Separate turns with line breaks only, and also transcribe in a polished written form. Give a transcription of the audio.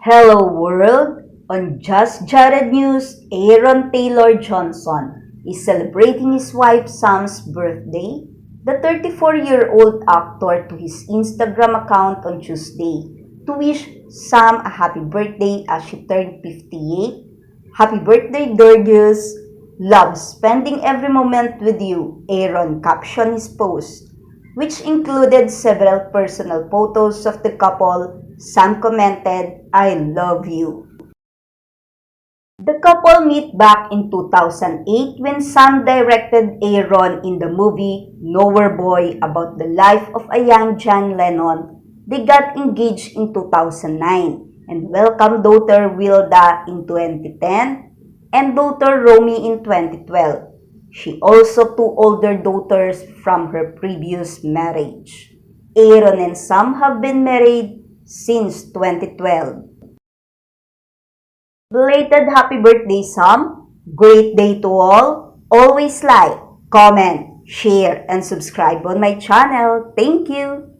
Hello world! On Just Jared News, Aaron Taylor Johnson is celebrating his wife Sam's birthday. The 34-year-old actor to his Instagram account on Tuesday to wish Sam a happy birthday as she turned 58. Happy birthday, gorgeous! Love spending every moment with you, Aaron captioned his post, which included several personal photos of the couple. Sam commented, "I love you." The couple met back in 2008 when Sam directed Aaron in the movie Nowhere Boy about the life of a young John Lennon. They got engaged in 2009 and welcomed daughter Wilda in 2010 and daughter Romy in 2012. She also two older daughters from her previous marriage. Aaron and Sam have been married since 2012. Belated happy birthday, Sam. Great day to all. Always like, comment, share, and subscribe on my channel. Thank you.